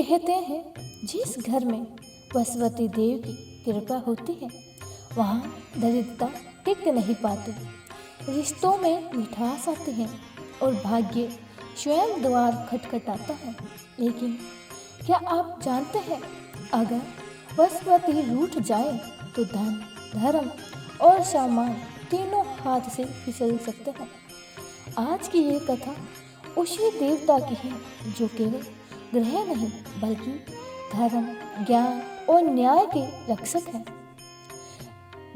कहते हैं जिस घर में सरस्वती देव की कृपा होती है वहाँ दरिद्रता टिक नहीं पाती। रिश्तों में मिठास आती है और भाग्य स्वयं द्वार खटखटाता है। लेकिन क्या आप जानते हैं, अगर सरस्वती रूठ जाए तो धन, धर्म और सामान तीनों हाथ से फिसल सकते हैं। आज की ये कथा उसी देवता की है जो केवल ग्रह नहीं बल्कि धर्म, ज्ञान और न्याय के रक्षक है।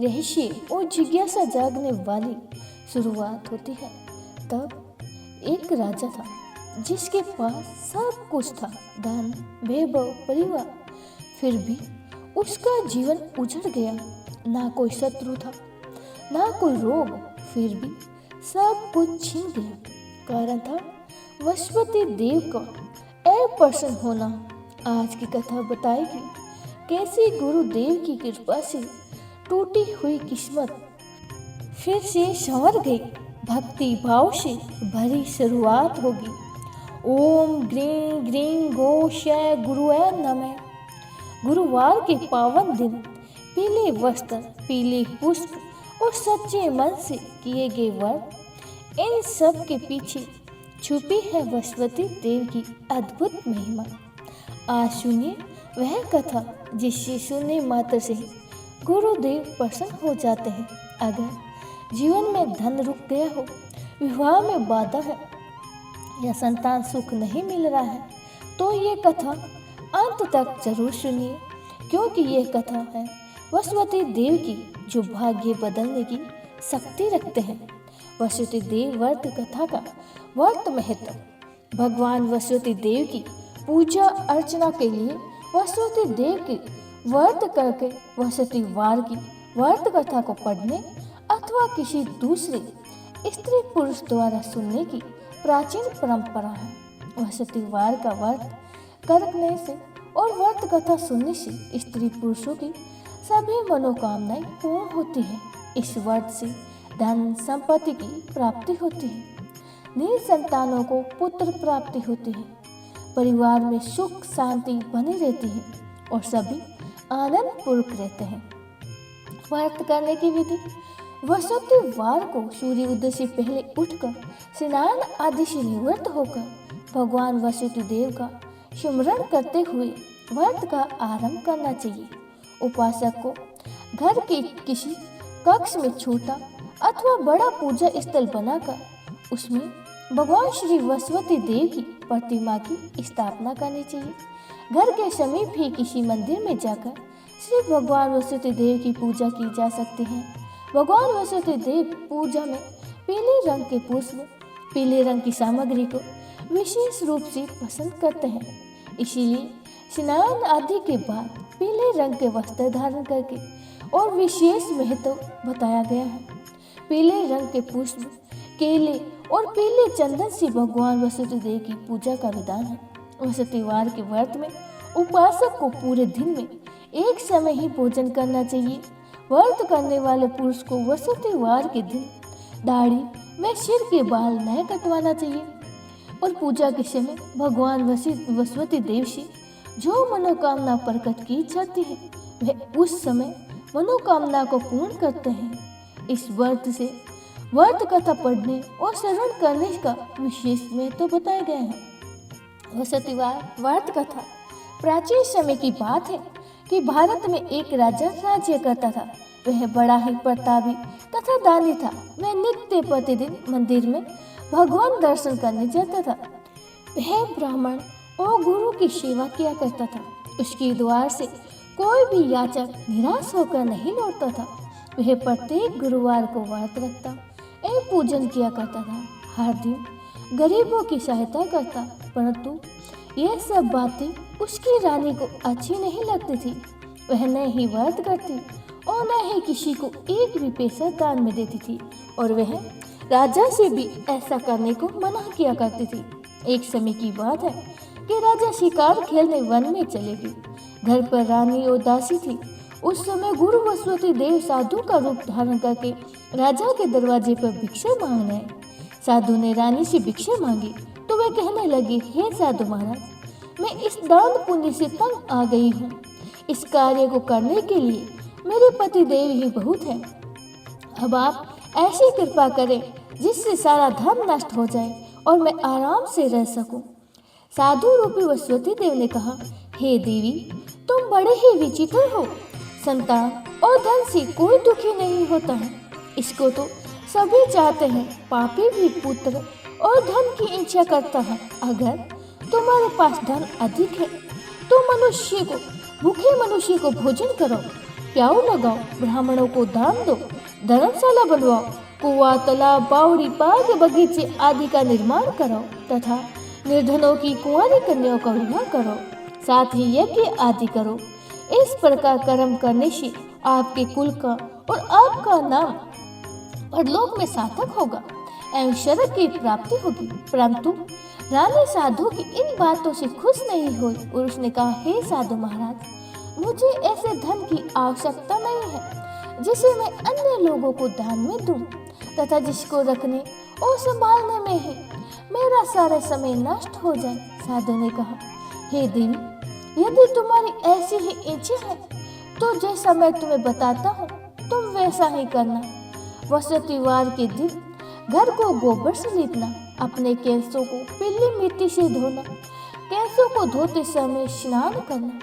रहस्य और जिज्ञासा जागने वाली शुरुआत होती है। तब एक राजा था जिसके पास सब कुछ था, धन, वैभव, परिवार। फिर भी उसका जीवन उजड़ गया। ना कोई शत्रु था, ना कोई रोग, फिर भी सब कुछ छिन गया। कारण था सरस्वती देव का अप्रसन्न होना। आज की कथा बताएगी कैसे गुरुदेव की कृपा से टूटी हुई किस्मत फिर से संवर गई। भक्ति भाव से भरी शुरुआत होगी। ओम ग्रीं ग्रीं गोशाय गुरुऐ नमः। गुरुवार के पावन दिन पीले वस्त्र, पीले पुष्प और सच्चे मन से किए गए व्रत, इन सब के पीछे छुपी है सरस्वती देव की अद्भुत महिमा। आज सुनिए वह कथा जिससे सुनने मात्र से गुरुदेव प्रसन्न हो जाते हैं। अगर जीवन में धन रुक गया हो, विवाह में बाधा है या संतान सुख नहीं मिल रहा है, तो ये कथा अंत तक जरूर सुनिए, क्योंकि ये कथा है सरस्वती देव की जो भाग्य बदलने की शक्ति रखते हैं। सरस्वती देव व्रत कथा का व्रत महत्व। भगवान सरस्वती देव की पूजा अर्चना के लिए सरस्वती देव की व्रत करके सरस्वती वार की व्रत कथा को पढ़ने अथवा किसी दूसरे स्त्री पुरुष द्वारा सुनने की प्राचीन परंपरा है। सरस्वती वार का व्रत करने से और व्रत कथा सुनने से स्त्री पुरुषों की सभी मनोकामनाएं पूर्ण होती है। इस व्रत से धन संपत्ति की प्राप्ति होती है, निसंतानों को पुत्र प्राप्ति होती है, परिवार में सुख शांति बनी रहती है और सभी आनंद पूर्वक रहते हैं। व्रत करने की विधि। सरस्वती वार को सूर्य उदय से पहले उठकर स्नान आदि से निवृत्त होकर भगवान सरस्वती देव का स्मरण करते हुए व्रत का आरंभ करना चाहिए। उपासक को घर के किसी कक्ष में छोटा अथवा बड़ा पूजा स्थल बनाकर उसमें भगवान श्री सरस्वती देव की प्रतिमा की स्थापना करनी चाहिए। घर के समीप ही किसी मंदिर में जाकर श्री भगवान सरस्वती देव की पूजा की जा सकती है। भगवान सरस्वती देव पूजा में पीले रंग के पुष्प, पीले रंग की सामग्री को विशेष रूप से पसंद करते हैं। इसीलिए स्नान आदि के बाद पीले रंग के वस्त्र धारण करके और विशेष महत्व बताया गया है। पीले रंग के पुष्प, केले और पीले चंदन से भगवान सरस्वती देव की पूजा का विधान है। सरस्वती वार के व्रत में उपासक को पूरे दिन में एक समय ही भोजन करना चाहिए। व्रत करने वाले पुरुष को सरस्वती वार के दिन दाढ़ी व सिर के बाल नहीं कटवाना चाहिए और पूजा के समय भगवान सरस्वती देव से जो मनोकामना प्रकट की जाती है वह उस समय मनोकामना को पूर्ण करते हैं। इस व्रत से व्रत कथा पढ़ने और श्रवण करने का विशेष महत्व बताया गया है। सरस्वती वार व्रत कथा प्राचीन समय की बात है कि भारत में एक राजा राज्य करता था। वह बड़ा ही प्रतापी तथा दानी था। वह नित्य प्रतिदिन मंदिर में भगवान दर्शन करने जाता था। वह ब्राह्मण और गुरु की सेवा किया करता था। उसके द्वार से कोई भी याचक निराश होकर नहीं लौटता था। वह प्रत्येक गुरुवार को व्रत रखता एवं पूजन किया करता था। हर दिन गरीबों की सहायता करता, परंतु यह सब बातें उसकी रानी को अच्छी नहीं लगती थी। वह न ही व्रत करती और न ही किसी को एक भी पैसा दान में देती थी और वह राजा से भी ऐसा करने को मना किया करती थी। एक समय की बात है कि राजा शिकार खेलने वन में चले गए। घर पर रानी और दासी थी। उस समय गुरु सरस्वती देव साधु का रूप धारण करके राजा के दरवाजे पर भिक्षा मांगने आए। साधु ने रानी से भिक्षा मांगी तो वह कहने लगी, हे साधु महाराज, मैं इस दान पुण्य से तंग आ गई हूँ। इस कार्य को करने के लिए मेरे पति देव ही बहुत हैं। अब आप ऐसी कृपा करें जिससे सारा धन नष्ट हो जाए और मैं आराम से रह सकूं। साधु रूपी वसुवती देव ने कहा, हे देवी, तुम बड़े ही विचित्र हो। संतान और धन से कोई दुखी नहीं होता है, इसको तो सभी चाहते हैं। पापी भी पुत्र और धन की इच्छा करता है। अगर तुम्हारे पास धन अधिक है तो भूखे मनुष्य को भोजन करो, प्याऊ लगाओ, ब्राह्मणों को दान दो, धर्मशाला बनवाओ, कुआं, तालाब, बावड़ी, बाग, बगीचे आदि का निर्माण करो तथा निर्धनों की कुंवारी कन्याओं का विवाह करो, साथ ही यज्ञ आदि करो। इस प्रकार कर्म करने से आपके कुल का और आपका नाम परलोक में सार्थक होगा एवं स्वर्ग की प्राप्ति होगी। परंतु रानी साधु की इन बातों से खुश नहीं हुई और उसने कहा, हे साधु महाराज, मुझे ऐसे धन की आवश्यकता नहीं है जिसे मैं अन्य लोगों को दान में दूं तथा जिसको रखने और संभालने में ही मेरा सारा समय नष्ट हो जाए। साधु ने कहा, हे देवी, यदि तुम्हारी ऐसी ही इच्छा है तो जैसा मैं तुम्हें बताता हूँ तुम वैसा ही करना। वसुतिवार के दिन घर को गोबर से लीपना, अपने केसों को पीली मिट्टी से धोना, केसों को धोते समय स्नान करना,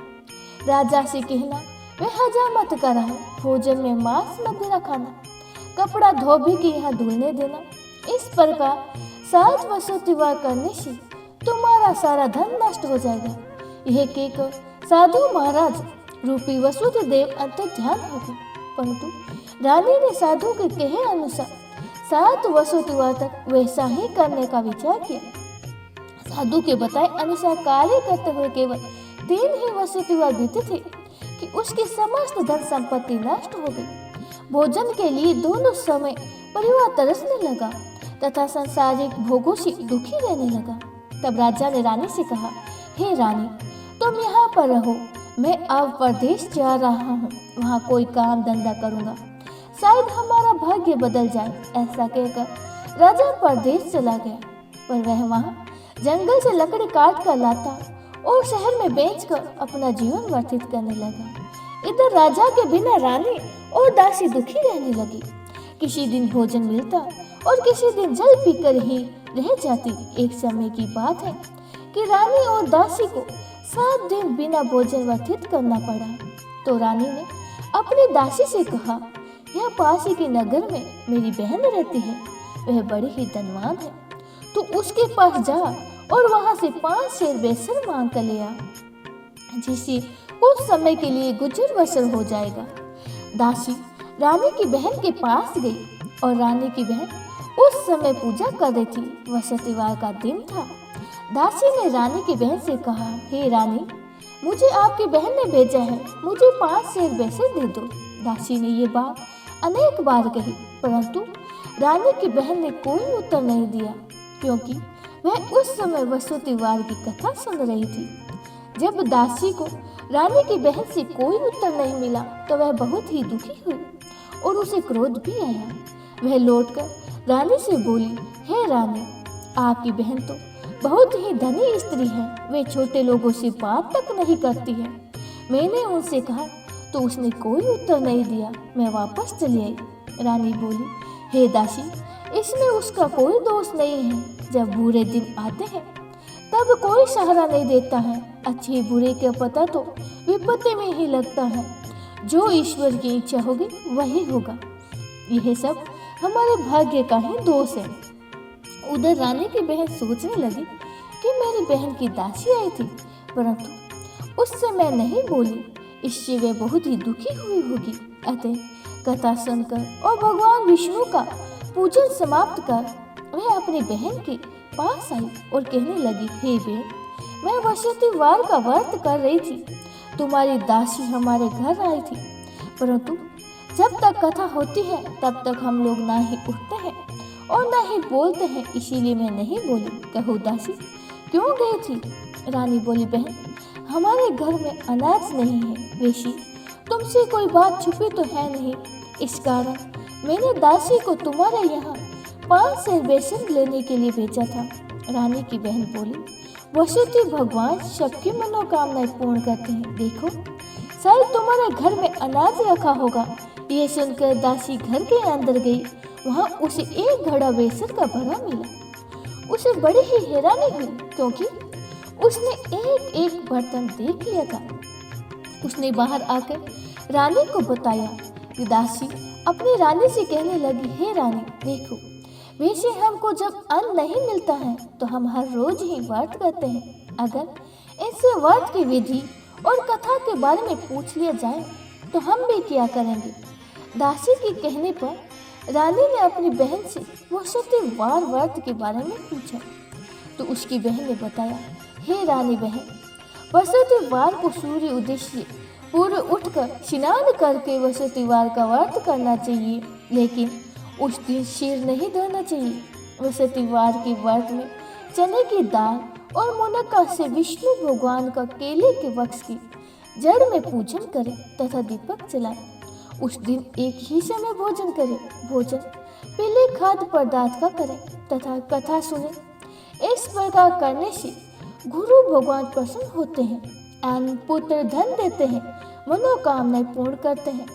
राजा से कहना वह हजामत कराए, भोजन में मांस मदिरा खाना, कपड़ा धोबी के यहाँ धुलने देना। इस प्रकार 7 वसुतिवार करने से तुम्हारा सारा धन नष्ट हो जाएगा। यह कहकर साधु महाराज रूपी वसुति देव अंतर ध्यान हो गए। परंतु रानी ने साधु के कहे अनुसार 7 वसुतिवार तक वैसा ही करने का विचार किया। साधु के बताए अनुसार कार्य करते हुए केवल 3 ही वसुतिवार बीते थे कि उसकी समस्त धन संपत्ति नष्ट हो गई। भोजन के लिए दोनों समय परिवार तरसने लगा तथा सांसारिक भोगों से दुखी रहने लगा। तब राजा ने रानी से कहा, हे रानी, तुम यहाँ पर रहो, मैं अब परदेश जा रहा हूँ, वहाँ कोई काम धंधा करूँगा, शायद हमारा भाग्य बदल जाए। ऐसा कहकर राजा परदेश चला गया। पर वह वहाँ जंगल से लकड़ी काट कर लाता और शहर में बेचकर अपना जीवन व्यतीत करने लगा। इधर राजा के बिना रानी और दासी दुखी रहने लगी। किसी दिन भोजन मिलता और किसी दिन जल पीकर ही रह जाती। एक समय की बात है कि रानी और दासी को 7 दिन बिना भोजन व्यतीत करना पड़ा। तो रानी ने अपनी दासी से कहा, यहाँ पास ही के नगर में मेरी बहन रहती है, वह बड़ी ही धनवान है, तो उसके पास जा और वहां से 5 शेर बेसन मांग कर ले आ, जिससे कुछ समय के लिए गुजर बसर हो जाएगा। दासी रानी की बहन के पास गई और रानी की बहन उस समय पूजा कर रही थी। वसुतिवार का दिन था। दासी ने रानी की बहन से कहा, हे रानी, मुझे आपकी बहन ने भेजा है, मुझे 5 शेर बेसन दे दो। दासी ने ये बात अनेक बार कही, परंतु रानी की बहन ने कोई उत्तर नहीं दिया, क्योंकि वह उस समय वसुतिवार की कथा सुन रही थी। जब दासी को रानी की बहन से कोई उत्तर नहीं मिला तो वह बहुत ही दुखी हुई और उसे क्रोध भी आया। वह लौटकर रानी से बोली, हे रानी, आपकी बहन तो बहुत ही धनी स्त्री है, वे छोटे लोगों से बात तक नहीं करती है। मैंने उनसे कहा तो उसने कोई उत्तर नहीं दिया, मैं वापस चली आई। रानी बोली, हे दासी, इसमें उसका कोई दोष नहीं है। जब बुरे दिन आते हैं तब कोई सहारा नहीं देता है। अच्छे बुरे का पता तो विपत्ति में ही लगता है। जो ईश्वर की इच्छा होगी वही होगा। यह सब हमारे भाग्य का ही दोष है। उधर रानी की बहन सोचने लगी कि मेरी बहन की दासी आई थी, परंतु उससे मैं नहीं बोली, इससे वे बहुत ही दुखी हुई होगी। अतः कथा सुनकर और भगवान विष्णु का पूजन समाप्त कर वह अपनी बहन के पास आई और कहने लगी, हे बहन, मैं वसुतिवार का व्रत कर रही थी, तुम्हारी दासी हमारे घर आई थी, परंतु जब तक कथा होती है तब तक हम लोग ना ही उठते हैं और ना ही बोलते हैं, इसीलिए मैं नहीं बोली। कहो दासी, क्यों गई थी? रानी बोली, बहन, हमारे घर में अनाज नहीं है, वेशी तुमसे कोई बात छुपी तो है नहीं, इस कारण मैंने दासी को तुम्हारे यहाँ 5 शेर बेसन लेने के लिए भेजा था। रानी की बहन बोली, वसुदेव भगवान सबकी मनोकामनाएं पूर्ण करते हैं। देखो, शायद तुम्हारे घर में अनाज रखा होगा। यह सुनकर दासी घर के अंदर गई। वहां उसे एक घड़ा बेसन का भरा मिला। उसे बड़ी ही हैरानी हुई क्योंकि उसने एक एक बर्तन देख लिया था। उसने बाहर आकर रानी को बताया कि दासी अपनी रानी से कहने लगी, हे रानी, देखो, वैसे हमको जब अन्न नहीं मिलता है तो हम हर रोज ही व्रत करते हैं। अगर इनसे व्रत की विधि और कथा के बारे में पूछ लिया जाए तो हम भी क्या करेंगे। दासी के कहने पर रानी ने अपनी बहन से वसुदेव व्रत के बारे में पूछा तो उसकी बहन ने बताया, हे रानी बहन, वसुदेव को सूर्य उदय से पूर्व उठकर स्नान करके वसुदेव का व्रत करना चाहिए, लेकिन उस दिन सिर नहीं धोना चाहिए। वसुदेव के व्रत में चने की दाल और मुनक्का से विष्णु भगवान का केले के वृक्ष की जड़ में पूजन करें तथा दीपक जलाएं। उस दिन एक ही समय भोजन करें। भोजन पीले खाद्य पदार्थ का करें तथा कथा सुने। इस प्रकार करने से गुरु भगवान प्रसन्न होते हैं, अन्न पुत्र धन देते हैं, मनोकामनाएं पूर्ण करते हैं।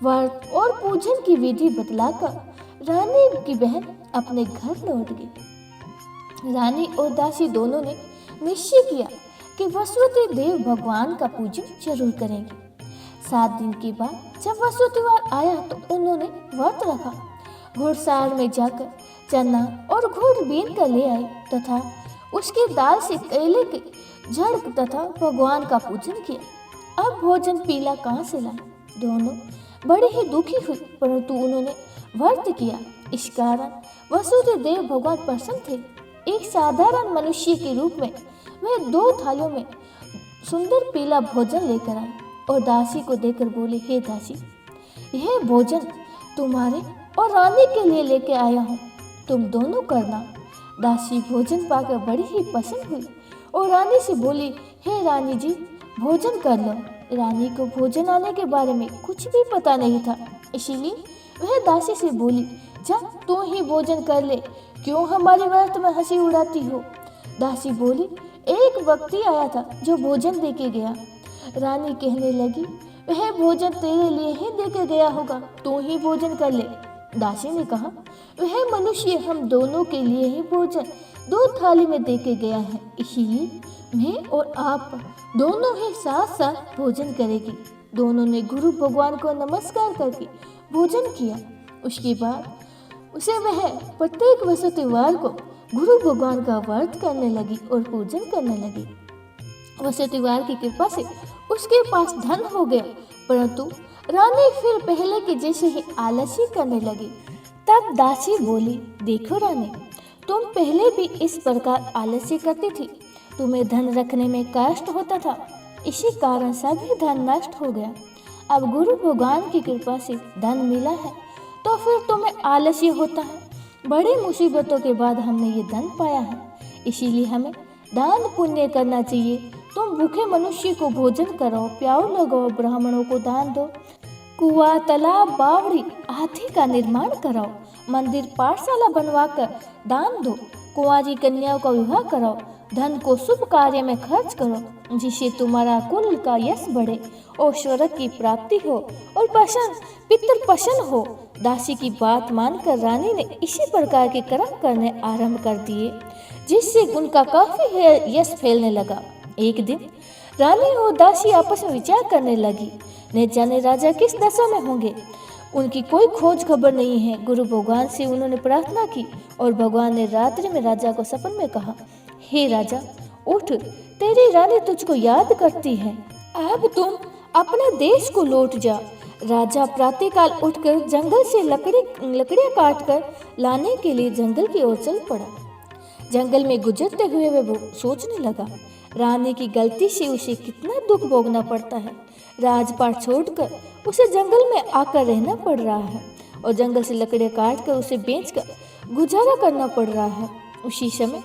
व्रत और पूजन की विधि बतलाकर रानी की बहन अपने घर लौट गई। रानी और दासी दोनों ने निश्चय किया कि वसुदेव भगवान का पूजन जरूर करेंगे। 7 दिन के बाद जब वसुदेव आया तो उन्होंने व्रत रखा। घुड़साल में जाकर चना और गुड़ बीन कर ले आए तथा उसकी दाल से केले के जड़ तथा भगवान का पूजन किया। अब भोजन पीला कहाँ से लाए। दोनों बड़े ही दुखी हुए, परंतु उन्होंने व्रत किया। इस कारण वसुदेव भगवान प्रसन्न थे। एक साधारण मनुष्य के रूप में वह 2 थालियों में सुंदर पीला भोजन लेकर आए और दासी को देकर बोले, हे दासी, यह भोजन तुम्हारे और रानी के लिए लेके आया हूँ, तुम दोनों करना। दासी भोजन पाकर बड़ी ही प्रसन्न हुई और रानी से बोली, हे रानी जी, भोजन कर लो। रानी को भोजन आने के बारे में कुछ भी पता नहीं था, इसीलिए वह दासी से बोली, जा तू ही भोजन कर ले, क्यों हमारे व्रत में हंसी उड़ाती हो। दासी बोली, एक व्यक्ति आया था जो भोजन देके गया। रानी कहने लगी, वह भोजन तेरे लिए ही देके गया होगा, तू ही भोजन कर ले। दासी ने कहा, वह मनुष्य हम दोनों के लिए ही भोजन 2 थाली में देके गया है, इसीलिए मैं और आप दोनों ही साथ साथ भोजन करेंगे। दोनों ने गुरु भगवान को नमस्कार करके भोजन किया। उसके बाद उसे वह प्रत्येक वसुदेव को गुरु भगवान का व्रत करने लगी और पूजन करने लगी। वसुदेव की कृपा से उसके पास धन हो गया, परंतु रानी फिर पहले के जैसे ही आलस्य करने लगी। तब दासी बोली, देखो रानी, तुम पहले भी इस प्रकार आलस्य करती थी, तुम्हें धन रखने में कष्ट होता था, इसी कारण सभी धन नष्ट हो गया। अब गुरु भगवान की कृपा से धन मिला है तो फिर तुम्हें आलस्य होता है। बड़ी मुसीबतों के बाद हमने ये धन पाया है, इसीलिए हमें दान पुण्य करना चाहिए। तुम भूखे मनुष्य को भोजन कराओ, प्याऊ लगाओ, ब्राह्मणों को दान दो, कुआं, तालाब, बावड़ी आदि का निर्माण कराओ, मंदिर, पाठशाला बनवाकर दान दो, कुंवारी कन्याओं का विवाह कराओ, धन को शुभ कार्य में खर्च करो, जिससे तुम्हारा कुल का यश बढ़े और स्वर्ग की प्राप्ति हो और पितर प्रसन्न हो। दासी की बात मानकर रानी ने इसी प्रकार के कर्म करने आरंभ कर दिए, जिससे उनका काफी यश फैलने लगा। एक दिन रानी और दासी आपस में विचार करने लगी, न जाने राजा किस दशा में होंगे, उनकी कोई खोज खबर नहीं है। गुरु भगवान से उन्होंने प्रार्थना की और भगवान ने रात्रि में राजा को सपन में कहा, हे राजा, उठ, तेरी रानी तुझको याद करती है, अब तुम अपने देश को लौट जा। राजा प्रातःकाल उठकर जंगल से लकड़ियां काटकर लाने के लिए जंगल की ओर चल पड़ा। जंगल में गुजरते हुए वह सोचने लगा, रानी की गलती से उसे कितना दुख भोगना पड़ता है। राजपाट छोड़कर उसे जंगल में आकर रहना पड़ रहा है और जंगल से लकड़ियां काटकर उसे बेचकर गुजारा करना पड़ रहा है। उसी समय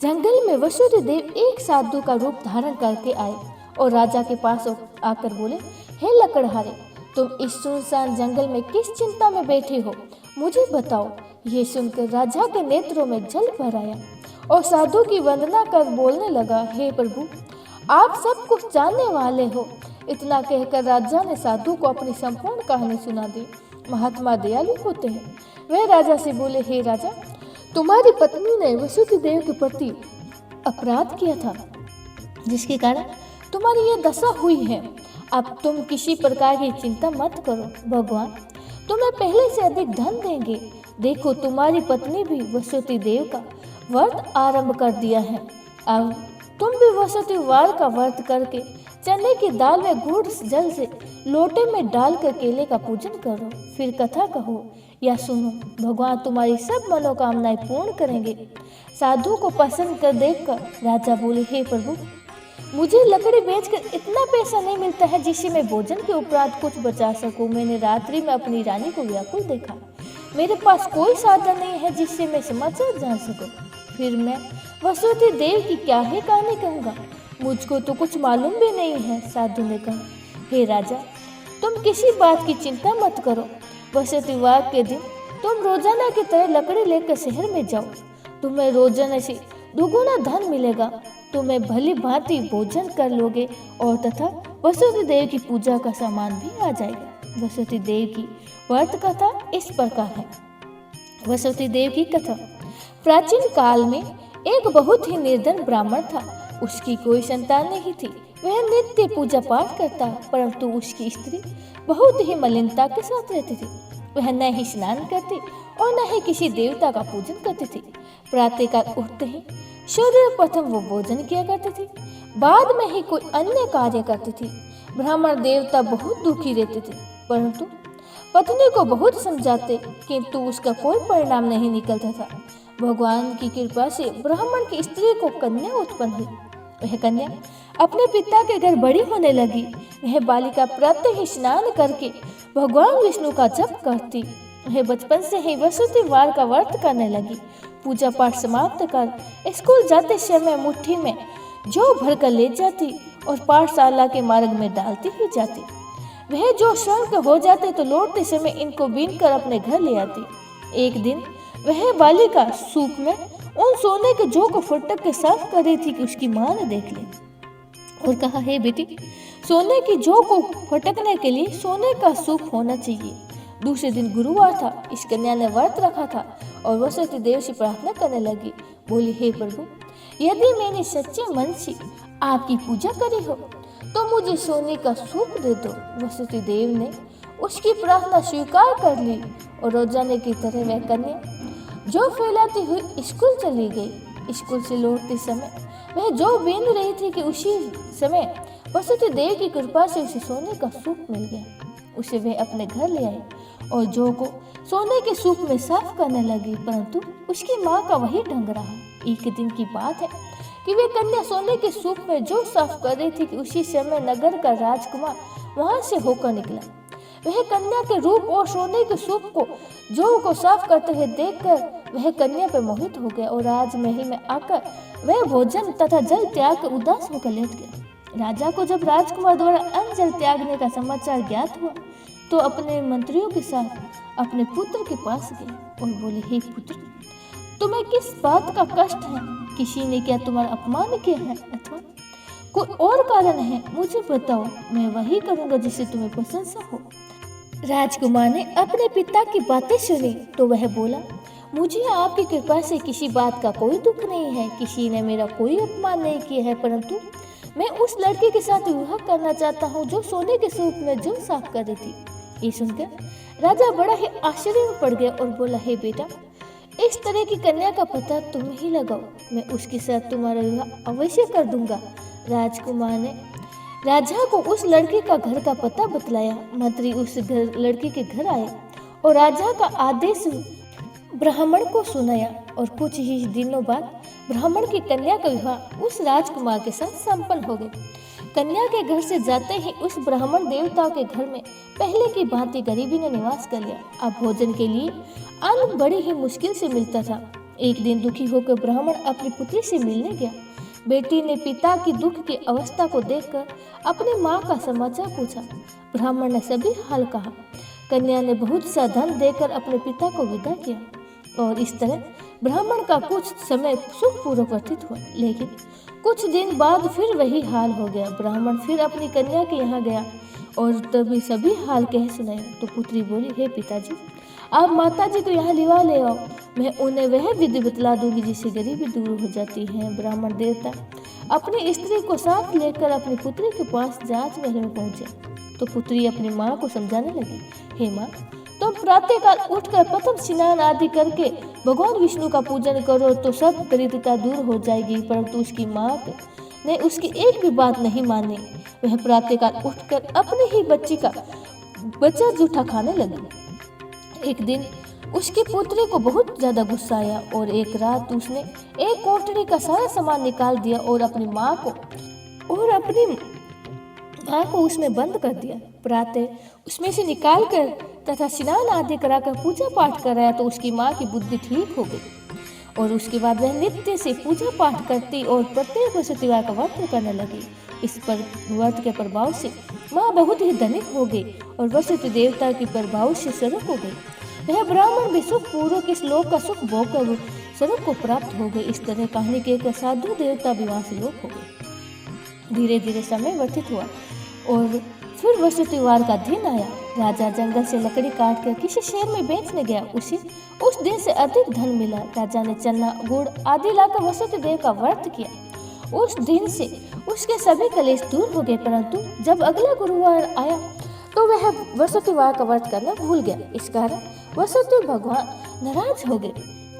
जंगल में वसुदेव एक साधु का रूप धारण करके आए और राजा के पास आकर बोले, हे लकड़हारे, तुम इस सुनसान जंगल में किस चिंता में बैठे हो, मुझे बताओ। ये सुनकर राजा के नेत्रों में जल भर आया और साधु की वंदना कर बोलने लगा, हे प्रभु, आप सब कुछ जानने वाले हो। इतना कहकर राजा ने साधु को अपनी संपूर्ण कहानी सुना दी। महात्मा दयालु होते हैं। वह राजा से बोले, हे राजा, तुम्हारी पत्नी ने वसुदेव देव के प्रति अपराध किया था, जिसके कारण तुम्हारी ये दशा हुई है। अब तुम किसी प्रकार की चिंता मत करो, भगवान तुम्हें पहले से अधिक धन देंगे। देखो, तुम्हारी पत्नी भी वसुदेव देव का व्रत आरंभ कर दिया है। अब तुम भी वसुदेव का व्रत करके चने की दाल में गुड़ जल से लोटे में डालकर केले का पूजन करो, फिर कथा कहो या सुनो। भगवान तुम्हारी सब मनोकामनाएं पूर्ण करेंगे। साधु को पसंद कर देखकर राजा बोले, हे प्रभु, मुझे लकड़ी बेचकर इतना पैसा नहीं मिलता है जिससे मैं भोजन के उपरांत कुछ बचा सकूं। मैंने रात्रि में अपनी रानी को व्याकुल देखा। मेरे पास कोई साधन नहीं है जिससे मैं समाचार जान सकूं। फिर मैं वसुदेव देव की क्या ही कहानी कहूँगा, मुझको तो कुछ मालूम भी नहीं है। साधु ने कहा, हे राजा, तुम किसी बात की चिंता मत करो। वसुदेव के दिन तुम रोजाना की तरह लकड़ी लेकर शहर में जाओ। तुम्हें रोजाना से दुगुना धन मिलेगा। तुम्हें भली भांति भोजन कर लोगे और तथा वसुदेव देव की पूजा का सामान भी आ जाएगा। वसुदेव देव की व्रत कथा इस प्रकार है। वसुदेव देव की कथा। प्राचीन काल में एक बहुत ही निर्धन ब्राह्मण था। उसकी कोई संतान नहीं थी। वह नित्य पूजा पाठ करता, परंतु उसकी स्त्री बहुत ही मलिनता के साथ रहती थी। वह न ही स्नान करती और न ही किसी देवता का पूजन करती थी। प्रातःकाल उठते ही सर्वप्रथम वो भोजन किया करती थी, बाद में ही कोई अन्य कार्य करती थी। ब्राह्मण देवता बहुत दुखी रहते थे, परंतु पत्नी को बहुत समझाते, किंतु उसका कोई परिणाम नहीं निकलता था। भगवान की कृपा से ब्राह्मण की स्त्री को कन्या उत्पन्न हुई। वह कन्या अपने पिता के घर बड़ी होने लगी। वह बालिका प्रातः ही स्नान करके भगवान विष्णु का जप करती। वह बचपन से ही वसुदेव का व्रत करने लगी। पूजा पाठ समाप्त कर स्कूल जाते समय मुट्ठी में जौ भरकर ले जाती और पाठशाला के मार्ग में डालती ही जाती। वह जो श्रम हो जाते तो लौटते समय इनको बीन कर अपने घर ले आती। एक दिन वह बालिका सूप में उन सोने के जौ को फटक के साफ कर रही थी कि उसकी माँ ने देख ली और कहा, हे बेटी, सोने की जौ को फटकने के लिए सोने का सूप होना चाहिए। दूसरे दिन गुरुवार था। इस कन्या ने व्रत रखा था और वसुदेव देव से प्रार्थना करने लगी। बोली, हे प्रभु, यदि मैंने सच्चे मन से आपकी पूजा करी हो तो मुझे सोने का सूप दे दो। वसुदेव देव ने उसकी प्रार्थना स्वीकार कर ली और रोजाने की तरह वह कन्या जो फैलाती हुई स्कूल चली गई। स्कूल से लौटते समय वह जो बीन रही थी कि उसी समय वसुदेव देव की कृपा से उसे सोने का सूप मिल गया। उसे वह अपने घर ले आई और जौ को सोने के सूप में साफ करने लगी, परंतु उसकी माँ का वही ढंग रहा। एक दिन की बात है कि वे कन्या सोने के सूप में जो साफ कर रही थी कि उसी समय नगर का राजकुमार वहां से होकर निकला। वह कन्या के रूप और सोने के सूप को जौ को साफ करते हुए देखकर वह कन्या पर मोहित हो गया और राजमहल में आकर वह भोजन तथा जल त्याग कर उदास होकर लेट गया। राजा को जब राजकुमार द्वारा अन्न जल त्यागने का समाचार ज्ञात हुआ तो अपने मंत्रियों के साथ अपने पुत्र के पास गए और बोले, हे पुत्र, तुम्हें किस बात का कष्ट है? किसी ने क्या तुम्हारा अपमान किया है अथवा कोई और कारण है? मुझे बताओ, मैं वही करूंगा जिससे तुम्हें प्रशंसा हो। राजकुमार ने अपने पिता की बातें सुनी तो वह बोला, मुझे आपकी कृपा से किसी बात का कोई दुख नहीं है। किसी ने मेरा कोई अपमान नहीं किया है, परंतु मैं उस लड़के के साथ विवाह करना चाहता हूँ जो सोने के सूप में जौ साफ कर रही थी। ये सुनकर राजा बड़ा ही आश्चर्य में पड़ गया और बोला, हे बेटा, इस तरह की कन्या का पता तुम ही लगाओ, मैं उसके साथ तुम्हारा विवाह अवश्य कर दूंगा। राजकुमार ने राजा को उस लड़के का घर का पता बतलाया। मंत्री उस लड़के के घर आए और राजा का आदेश ब्राह्मण को सुनाया और कुछ ही दिनों बाद ब्राह्मण की कन्या का विवाह उस राजकुमार के साथ संपन्न हो गया। कन्या के घर से जाते ही उस ब्राह्मण देवता के घर में पहले की भांति गरीबी ने निवास कर लिया। अब भोजन के लिए अन्न बड़ी ही मुश्किल से मिलता था। एक दिन दुखी होकर ब्राह्मण अपनी पुत्री से मिलने गया। बेटी ने पिता की दुख की अवस्था को देखकर अपनी माँ का समाचार पूछा। ब्राह्मण ने सभी हाल कहा। कन्या ने बहुत सा धन देकर अपने पिता को विदा किया और इस तरह ब्राह्मण का कुछ समय सुखपूर्वक व्यतीत हुआ, लेकिन कुछ दिन बाद फिर वही हाल हो गया। ब्राह्मण फिर अपनी कन्या के यहाँ गया और तभी सभी हाल कह सुनाया। तो पुत्री बोली, हे पिताजी, आप माताजी को यहाँ लिवा ले आओ, मैं उन्हें वह विधि बतला दूंगी जिससे गरीबी दूर हो जाती है। ब्राह्मण देवता अपनी स्त्री को साथ लेकर अपनी पुत्री के पास जांच महल में पहुंचे। तो पुत्री अपनी माँ को समझाने लगी, हे माँ, तुम प्रातःकाल उठकर प्रथम स्नान आदि करके भगवान विष्णु का पूजन करो तो सब दरिद्रता दूर हो जाएगी। परंतु उसकी माँ ने उसकी एक भी बात नहीं मानी। वह प्रातःकाल उठकर अपने ही बच्चा जूठा खाने लगी। एक दिन उसकी पुत्री को बहुत ज्यादा गुस्सा आया और एक रात उसने एक कोठरी का सारा सामान निकाल दिया और अपनी माँ को उसमें बंद कर दिया। प्रातः उसमें से निकाल कर तथा स्नान आदि कराकर पूजा पाठ कराया तो उसकी माँ की बुद्धि ठीक हो गई और उसके बाद वह नित्य से पूजा पाठ करती और प्रत्येक बृहस्पतिवार का व्रत करने लगी। इस पर व्रत के प्रभाव से माँ बहुत ही धनिक हो गई और बृहस्पति देवता के प्रभाव से स्वर्ग हो गई। वह ब्राह्मण भी सुख पूर्वक इस लोक का सुख भोगकर स्वर्ग को प्राप्त हो गए। इस तरह कहानी के एक साधु देवता भी वहां से लोप हो गए। धीरे धीरे समय व्यतीत हुआ और फिर बृहस्पतिवार का दिन आया। राजा जंगल से लकड़ी काट कर किसी शहर में बेचने गया। उस दिन से अधिक धन मिला। राजा ने चना गुड़ आदि लाकर बृहस्पति देव का व्रत किया। उस दिन से उसके सभी कलेश दूर हो गए। परंतु जब अगला गुरुवार आया तो वह बृहस्पतिवार का व्रत करना भूल गया। इस कारण बृहस्पति भगवान नाराज हो गए।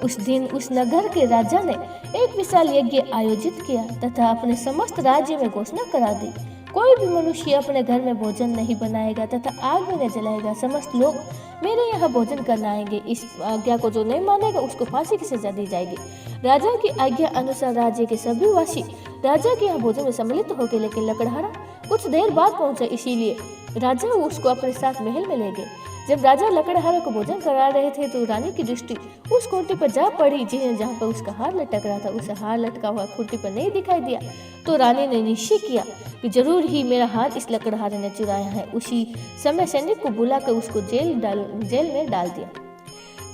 उस दिन उस नगर के राजा ने एक विशाल यज्ञ आयोजित किया तथा अपने समस्त राज्य में घोषणा करा दी, कोई भी मनुष्य अपने घर में भोजन नहीं बनाएगा तथा आग में न जलाएगा। समस्त लोग मेरे यहाँ भोजन करने आएंगे। इस आज्ञा को जो नहीं मानेगा उसको फांसी की सजा दी जाएगी। राजा की आज्ञा अनुसार राज्य के सभी वासी राजा के यहाँ भोजन में सम्मिलित हो गए, लेकिन लकड़हारा कुछ देर बाद पहुंचा, इसीलिए राजा उसको अपने साथ महल में ले गए। जब राजा लकड़हारा को भोजन करा रहे थे तो रानी की दृष्टि उस खूंटी पर जा पड़ी जहाँ पर उसका हार लटक रहा था। उसे हार लटका हुआ खूंटी पर नहीं दिखाई दिया तो रानी ने निश्चय किया कि जरूर ही मेरा हार इस लकड़हारे ने चुराया है। उसी समय सैनिक को बुलाकर उसको जेल में डाल दिया।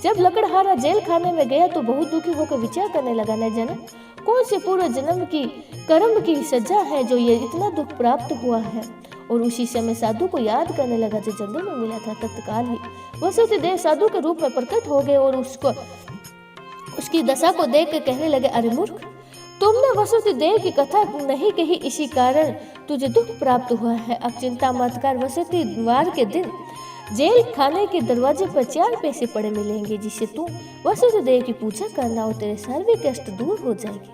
जब लकड़हारा जेल खाने में गया तो बहुत दुखी होकर विचार करने लगा, न जाने कौन से पूर्व जन्म की कर्म की सजा है जो ये इतना दुख प्राप्त हुआ है। और उसी समय साधु को याद करने लगा जो जंगल में मिला था। तत्काल ही बृहस्पति देव साधु के रूप में प्रकट हो गए और उसकी दशा को देख कर कहने लगे, अरे मूर्ख, तुमने बृहस्पति देव की कथा नहीं कही, इसी कारण तुझे दुख प्राप्त हुआ है। अब चिंता मत कर, बृहस्पतिवार के दिन जेल खाने के दरवाजे पर 4 पैसे पड़े मिलेंगे, जिससे तू बृहस्पति देव की पूजा करना और तेरे सारे कष्ट दूर हो जाएगी।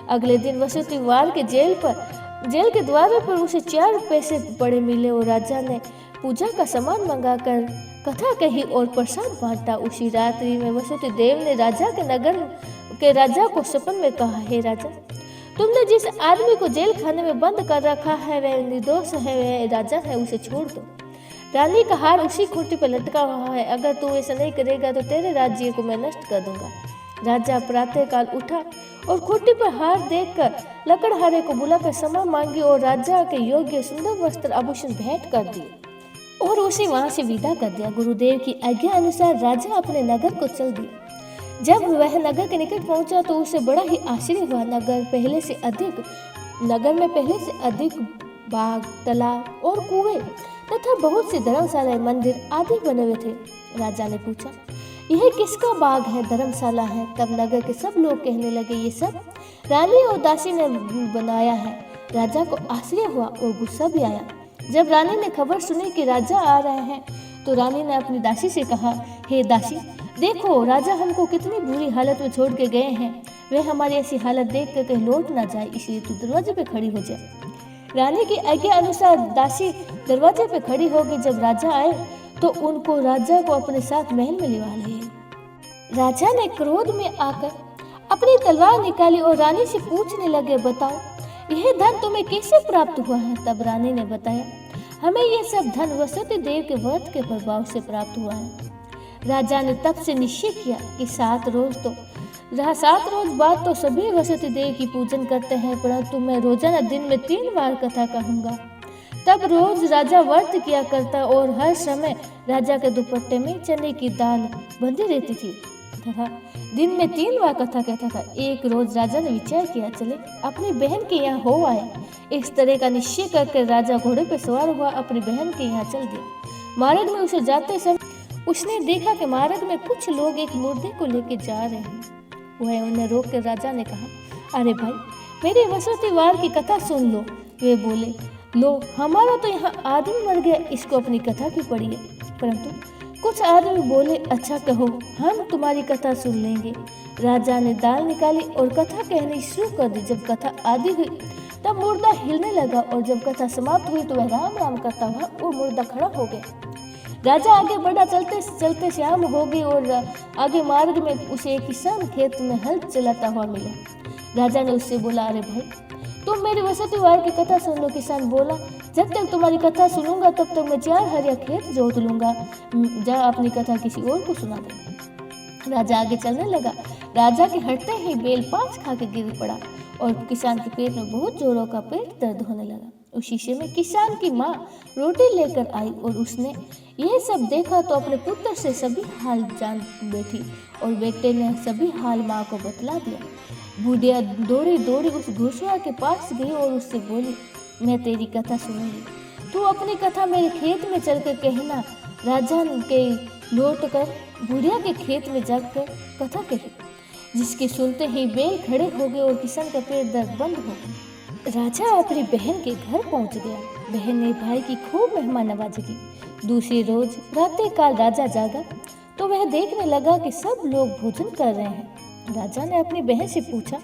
अगले दिन बृहस्पतिवार के जेल के द्वार पर उसे 4 पैसे पड़े मिले और राजा ने पूजा का सामान मंगाकर कथा कही और प्रसाद बांटा। उसी रात्रि में बृहस्पति देव ने राजा के नगर के राजा को सपन में कहा, हे राजा, तुमने जिस आदमी को जेल खाने में बंद कर रखा है वह निर्दोष है, वह राजा है, उसे छोड़ दो। रानी का हार उसी खूंटी पर लटका हुआ है, अगर तू ऐसा नहीं करेगा तो तेरे राज्य को मैं नष्ट कर दूंगा। राजा प्रातःकाल उठा और खूंटी पर हार देखकर लकड़हारे को बुलाकर क्षमा मांगी और राजा के योग्य सुंदर वस्त्र आभूषण भेंट कर दिए और उसे वहां से विदा कर दिया। गुरुदेव की आज्ञा अनुसार राजा अपने नगर को चल दिया। जब वह नगर के निकट पहुंचा तो उसे बड़ा ही आश्चर्य हुआ। नगर में पहले से अधिक बाग, तालाब और कुएं तथा बहुत सी धर्मशालाएं, मंदिर आदि बने हुए थे। राजा ने पूछा, यह किसका बाग है, धर्मशाला है? तब नगर के सब लोग कहने लगे, ये सब रानी और दासी ने बनाया है। राजा को आश्चर्य हुआ और गुस्सा भी आया। जब रानी ने खबर सुनी कि राजा आ रहे हैं तो रानी ने अपनी दासी से कहा, हे दासी, देखो राजा हमको कितनी बुरी हालत में छोड़ के गए हैं। वह हमारी ऐसी हालत देख कर कहीं लौट ना जाए, इसलिए तू दरवाजे पे खड़ी हो जाए। रानी की आज्ञा अनुसार दासी दरवाजे पे खड़ी हो गई। जब राजा आए तो उनको राजा को अपने साथ महल में लिवा लिए। राजा ने क्रोध में आकर अपनी तलवार निकाली और रानी से पूछने लगे, बताओ यह धन तुम्हें कैसे प्राप्त हुआ है? तब रानी ने बताया, हमें यह सब धन बृहस्पति देव के व्रत के प्रभाव से प्राप्त हुआ है। राजा ने तब से निश्चय किया कि 7 रोज बाद तो सभी बृहस्पति देव की पूजन करते हैं, परंतु मैं रोजाना दिन में 3 बार कथा कहूँगा। तब रोज राजा व्रत किया करता और हर समय राजा के दुपट्टे में चने की दाल बंधी रहती थी। तथा दिन में 3 बार कथा कहता था। एक रोज राजा ने विचार किया, चले अपनी बहन के यहाँ हो आए। इस तरह का निश्चय करके राजा घोड़े पर सवार हुआ, अपनी बहन के यहाँ चल दिया। मार्ग में उसे जाते समय उसने देखा कि मार्ग में कुछ लोग एक मुर्दे को लेकर जा रहे हैं। वह उन्हें रोक कर राजा ने कहा, अरे भाई, मेरे वसुदेवार की कथा सुन लो। वे बोले, लो, हमारा तो यहाँ आदमी मर गया, इसको अपनी कथा की पढ़िए। परंतु कुछ आदमी बोले, अच्छा कहो, हम तुम्हारी कथा सुन लेंगे। राजा ने दाल निकाली और कथा कहनी शुरू कर दी। जब कथा आदि हुई तब मुर्दा हिलने लगा और जब कथा समाप्त हुई तो वह राम राम करता हुआ वो मुर्दा खड़ा हो गया। राजा आगे बढ़ा, चलते चलते शाम हो गई और आगे मार्ग में उसे एक किसान खेत में हल चलाता हुआ मिला। राजा ने उससे बोला, अरे भाई, तुम मेरी वसुदेवार की कथा सुन लो। किसान बोला, जब तक तुम्हारी कथा सुनूंगा तब तक मैं 4 हरिया खेत जोत लूंगा। जा अपनी कथा किसी और को सुना दे। राजा आगे चलने लगा। राजा के हटते ही बेल 5 खा के गिर पड़ा और किसान के पेट में बहुत जोरों का पेट दर्द होने लगा। उस शीशे में किसान की माँ रोटी लेकर आई और उसने यह सब देखा तो अपने पुत्र से सभी हाल जान बैठी और बेटे ने सभी हाल माँ को बतला दिया। बुढ़िया दौड़ी दौड़ी उस घुड़सवार के पास गई और उससे बोली, मैं तेरी कथा सुनूंगी, तू अपनी कथा मेरे खेत में चलकर कहना। राजा के लौट कर बुढ़िया के खेत में जाकर कथा कही, जिसके सुनते ही बैल खड़े हो गए और किसान का पेट दर्द बंद हो गया। राजा अपनी बहन के घर पहुंच गया। बहन ने भाई की खूब मेहमान नवाजी की। दूसरी रोज प्रातःकाल राजा जागा तो वह देखने लगा कि सब लोग भोजन कर रहे हैं। राजा ने अपनी बहन से पूछा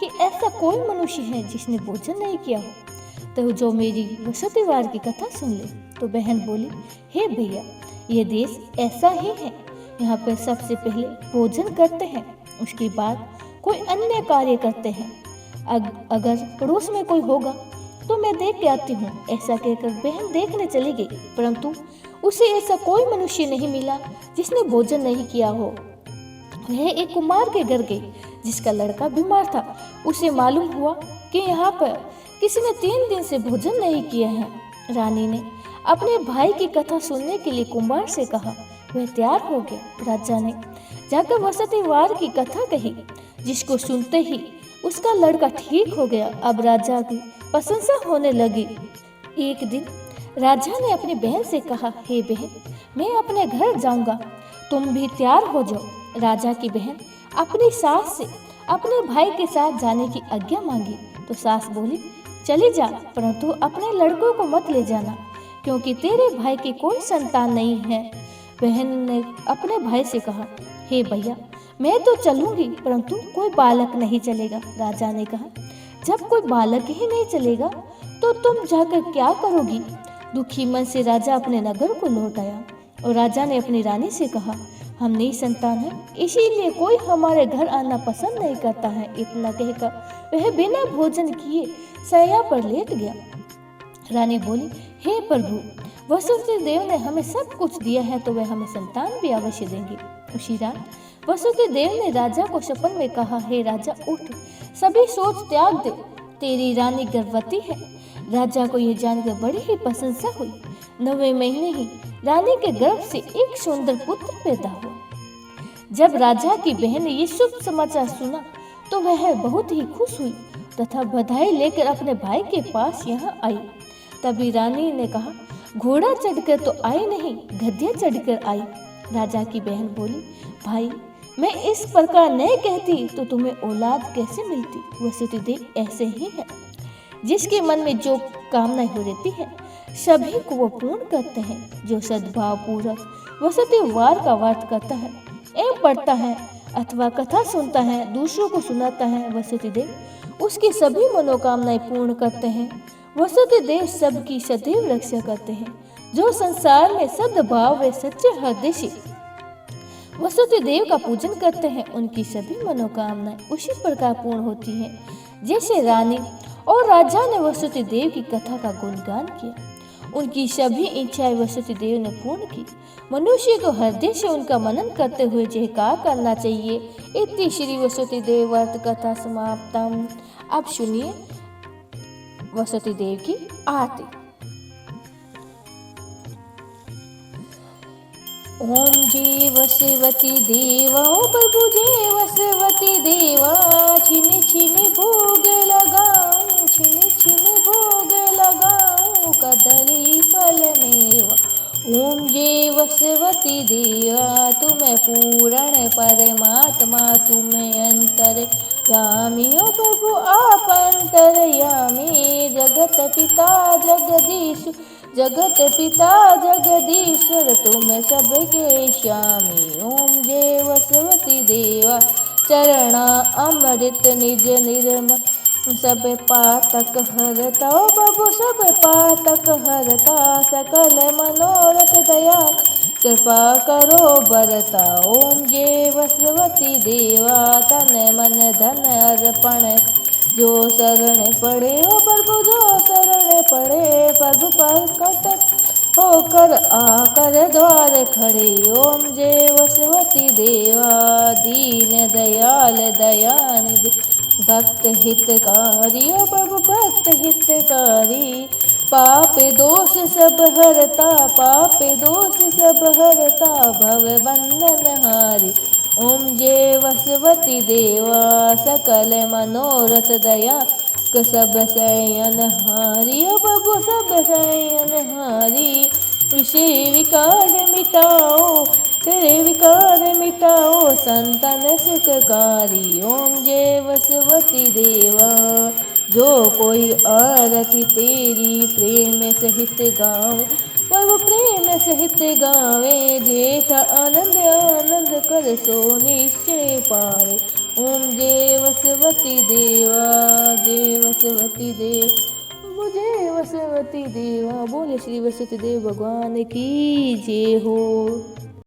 कि ऐसा कोई मनुष्य है जिसने भोजन नहीं किया हो, तो जो मेरी वसुदेवार की कथा सुन ले। तो बहन बोली, हे भैया, ये देश ऐसा ही है, यहाँ पर सबसे पहले भोजन करते हैं, उसके बाद कोई अन्य कार्य करते हैं। अगर पड़ोस में कोई होगा तो मैं देख के आती हूँ। ऐसा कहकर बहन देखने चली गई, परंतु उसे ऐसा कोई मनुष्य नहीं मिला जिसने भोजन नहीं किया हो। वह एक कुमार के घर गई जिसका लड़का बीमार था। उसे मालूम हुआ कि यहाँ पर किसी ने 3 दिन से भोजन नहीं किया है। रानी ने अपने भाई की कथा सुनने के लिए कुमार से कहा। वह तैयार हो गया। राजा ने जाकर वसुदेवार की कथा कही, जिसको सुनते ही उसका लड़का ठीक हो गया। अब राजा की प्रशंसा होने लगी। एक दिन राजा ने अपनी बहन से कहा, हे बहन, मैं अपने घर जाऊंगा, तुम भी तैयार हो जाओ। राजा की बहन अपनी सास से अपने भाई के साथ जाने की आज्ञा मांगी तो सास बोली, चली जा, परंतु अपने लड़कों को मत ले जाना, क्योंकि तेरे भाई की कोई संतान नहीं है। बहन ने अपने भाई से कहा, हे भैया, मैं तो चलूंगी, परंतु कोई बालक नहीं चलेगा। राजा ने कहा, जब कोई बालक ही नहीं चलेगा तो तुम जाकर क्या करोगी? दुखी मन से राजा अपने नगर को लौट आया और राजा ने अपनी रानी से कहा, हम नई संतान है, इसीलिए कोई हमारे घर आना पसंद नहीं करता है। इतना कहकर वह बिना भोजन किए शैया पर लेट गया। रानी बोली, हे प्रभु, वसुदेव ने हमें सब कुछ दिया है तो वह हमें संतान भी अवश्य देंगे। उसी रात वसुदेव ने राजा को सपन में कहा, हे राजा, उठ, सभी सोच त्याग दे, तेरी रानी गर्भवती है। राजा को यह जानकर बड़ी ही प्रशंसा हुई। 9वें महीने ही रानी के गर्भ से एक सुंदर पुत्र पैदा हुआ। जब राजा की बहन ने ये शुभ समाचार सुना तो वह बहुत ही खुश हुई तथा बधाई लेकर अपने भाई के पास यहाँ आई। तभी रानी ने कहा, घोड़ा चढ़कर तो आई नहीं, गधिया चढ़कर आई। राजा की बहन बोली, भाई, मैं इस प्रकार नहीं कहती तो तुम्हें औलाद कैसे मिलती? वसुदेव ऐसे ही है, जिसके मन में जो कामना हो रहती है सभी को वो पूर्ण करते हैं। जो सद्भाव पूर्वक वसुदेवार का व्रत करता है एवं पढ़ता है अथवा कथा सुनता है, दूसरों को सुनाता है, वसुदेव उसकी सभी मनोकामनाएं पूर्ण करते हैं। वसुदेव सबकी सदैव रक्षा करते हैं। जो संसार में सद्भाव व सच्चे हृदय से वसुदेव का पूजन करते हैं, उनकी सभी मनोकामनाएं उसी प्रकार पूर्ण होती हैं जैसे रानी और राजा ने वसुदेव की कथा का गुणगान किया। उनकी सभी इच्छाएं वसुदेव ने पूर्ण की। मनुष्य को हृदय से उनका मनन करते हुए जयकार करना चाहिए। इति श्री वसुदेव व्रत कथा समाप्तम। अब सुनिए वसुदेव की आरती। ओम जय वसवती देवा, ओ प्रभु जय वसवती देवा। छिन छिन भोग लगाऊं, छिन छिन भोग लगाऊं, कदली फल मेवा। ओम जय वसवती देवा, तुम्हें पूर्ण परमात्मा, तुम्हें अंतर यामी, ओ प्रभु आप अंतरयामी। जगत पिता जगदीश, जगत पिता जगदीश्वर, तुम सबके श्यामी। ओम जय वसवती देवा, चरणा अमृत निज निर्मल, सब पातक हरता, ओ प्रभु सब पातक हरता। सकल मनोरथ दया कृपा करो बरता। ओम जय वसवती देवा, तन मन धन अर्पण, जो शरण पड़े ओ प्रभु, जो शरण पड़े प्रभु प्रकट होकर आकर द्वार खड़े। ओम जय वसवती देवा, दीन दयाल दयानिधि, भक्त हितकारी, ओ प्रभु भक्त हितकारी। पाप दोष सब हरता, पाप दोष सब हरता, भव बंधन हारी। ओम जय वसवती देवा, सकल मनोरथ दया सब शयन हारी, ओ प्रभु सब शयन हारी। विषय विकार मिटाओ, तेरे विकार मिटाओ, संतन सुखकारी। ओम जय वसवती देवा, जो कोई आरती तेरी प्रेम सहित गावे, प्रभु प्रेम सहित गावे। जेठ आनंद आनंद कर सो निश्चय पावे। ओम जय वसवती देवा, जय वसवती देव, जय वसवती देवा। बोले श्री वसवती देव भगवान की जय हो।